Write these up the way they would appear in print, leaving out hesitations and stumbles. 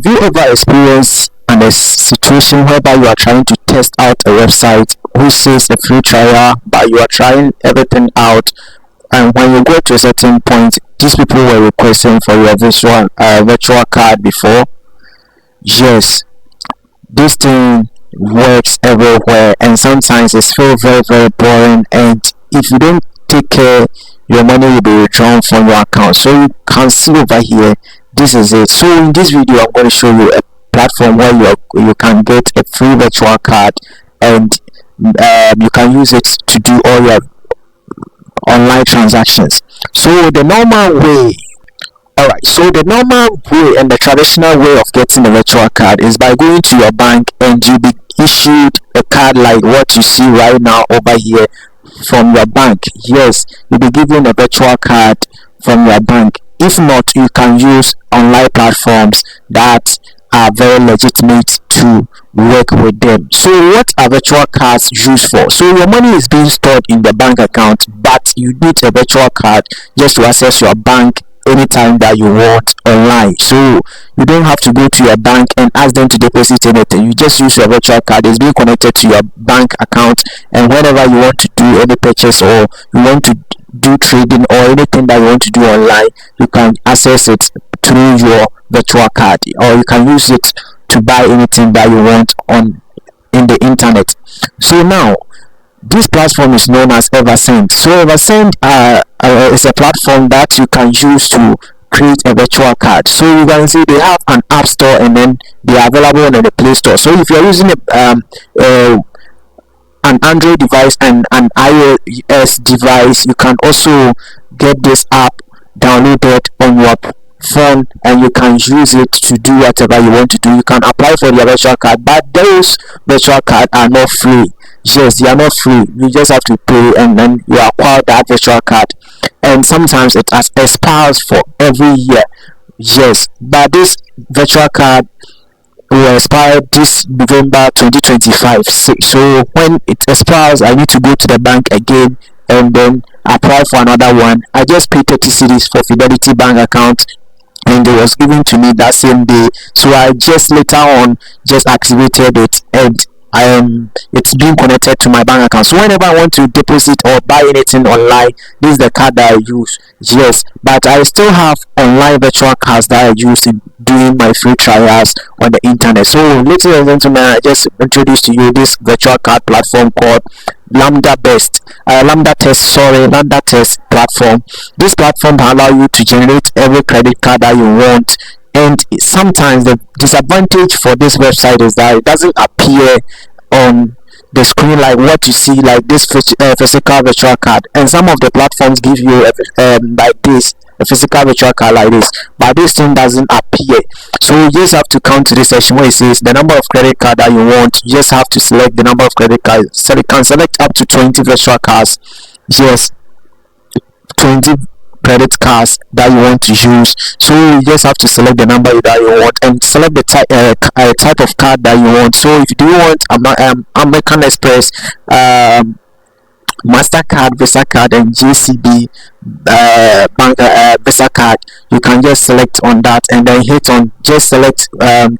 Have you ever experienced a situation whereby you are trying to test out a website who says a free trial, but you are trying everything out, and when you go to a certain point, these people were requesting for your virtual card before? Yes, this thing works everywhere, and sometimes it's feel very very boring, and if you don't take care, your money will be withdrawn from your account. So you can see over here, this is it. So in this video I'm going to show you a platform where you can get a free virtual card, and you can use it to do all your online transactions. So the normal way, alright, so the normal way and the traditional way of getting a virtual card is by going to your bank, and you'll be issued a card like what you see right now over here from your bank. Yes, you'll be given a virtual card from your bank. If not, you can use online platforms that are very legitimate to work with them. So what are virtual cards used for? So your money is being stored in the bank account, but you need a virtual card just to access your bank anytime that you want online. So you don't have to go to your bank and ask them to deposit anything. You just use your virtual card. It's being connected to your bank account, and whenever you want to do any purchase, or you want to do trading, or anything that you want to do online, you can access it through your virtual card, or you can use it to buy anything that you want in the internet. So now this platform is known as Eversend. So Eversend is a platform that you can use to create a virtual card. So you can see they have an app store, and then they are available on the Play Store. So if you're using an Android device and an iOS device, you can also get this app downloaded on your phone, and you can use it to do whatever you want to do. You can apply for your virtual card, but those virtual cards are not free. Yes, they are not free. You just have to pay, and then you acquire that virtual card, and sometimes it has expires for every year. Yes, but this virtual card will expire this November 2025. So when it expires, I need to go to the bank again and then apply for another one. I just paid 30 cedis for Fidelity Bank account, and it was given to me that same day. So I just later on just activated it, and it's being connected to my bank account. So whenever I want to deposit or buy anything online, this is the card that I use. Yes, but I still have online virtual cards that I use in doing my free trials on the internet. So ladies and gentlemen, I just introduced to you this virtual card platform called Lambda Test platform. This platform will allow you to generate every credit card that you want. And sometimes the disadvantage for this website is that it doesn't appear on the screen like what you see, like this physical virtual card. And some of the platforms give you like this, a physical virtual card like this, but this thing doesn't appear. So you just have to come to this section where it says the number of credit card that you want. You just have to select the number of credit cards. So you can select up to 20 virtual cards. Yes, 20 credit cards that you want to use. So you just have to select the number that you want, and select the type of card that you want. So if you do want American Express, MasterCard, Visa card, and JCB bank Visa card, you can just select on that, and then hit on just select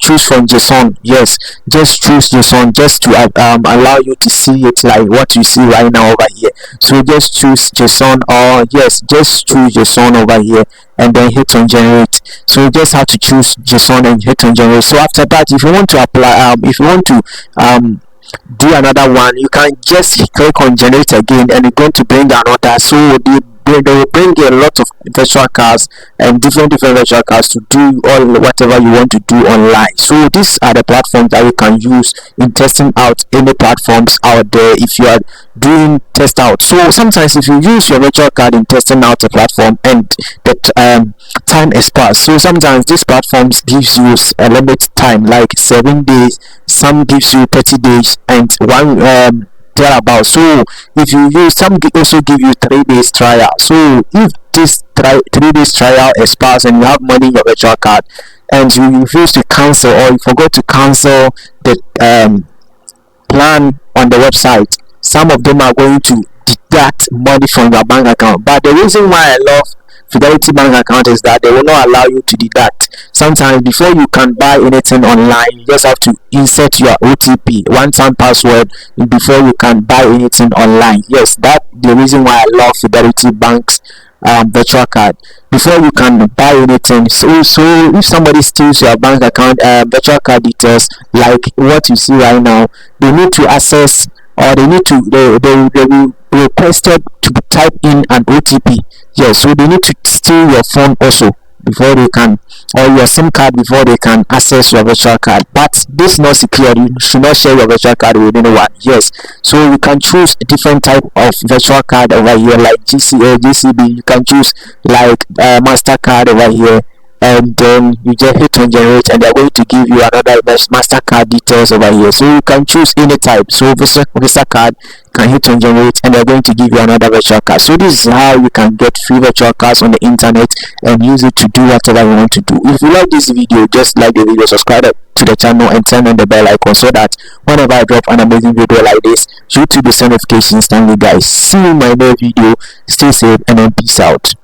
choose from JSON. Yes, just choose JSON, just to allow you to see it like what you see right now over here. So just choose JSON, or yes, just choose JSON over here, and then hit on generate. So you just have to choose JSON and hit on generate. So after that, if you want to apply, if you want to do another one, you can just click on generate again, and it's going to bring another. So they will bring you a lot of virtual cards and different virtual cards to do all whatever you want to do online. So these are the platforms that you can use in testing out any platforms out there if you are doing test out. So sometimes if you use your virtual card in testing out a platform and the time expires, so sometimes these platforms gives you a limit time like 7 days, some gives you 30 days, and one thereabout. So if you use, some also give you 3 days trial. So if this 3 days trial expires and you have money in your virtual card, and you refuse to cancel, or you forgot to cancel the plan on the website, some of them are going to deduct money from your bank account. But the reason why I love Fidelity bank account is that they will not allow you to deduct. Sometimes before you can buy anything online, you just have to insert your OTP, one time password, before you can buy anything online. Yes, that the reason why I love Fidelity bank's virtual card. Before you can buy anything, so if somebody steals your bank account virtual card details, like what you see right now, they need to access, or they need to they will be requested to type in an OTP. Yes, so they need to steal your phone also before they can, or your SIM card, before they can access your virtual card. But this is not secure. You should not share your virtual card with anyone. Yes, so you can choose a different type of virtual card over here, like GCA, GCB. You can choose like Mastercard over here, and then you just hit on generate, and they're going to give you another Mastercard details over here. So you can choose any type. So Visa card, can hit on generate, and they're going to give you another virtual card. So this is how you can get free virtual cards on the internet and use it to do whatever you want to do. If you like this video, just like the video, subscribe to the channel, and turn on the bell icon so that whenever I drop an amazing video like this, YouTube will send notifications instantly. Guys, see you in my next video. Stay safe and then peace out.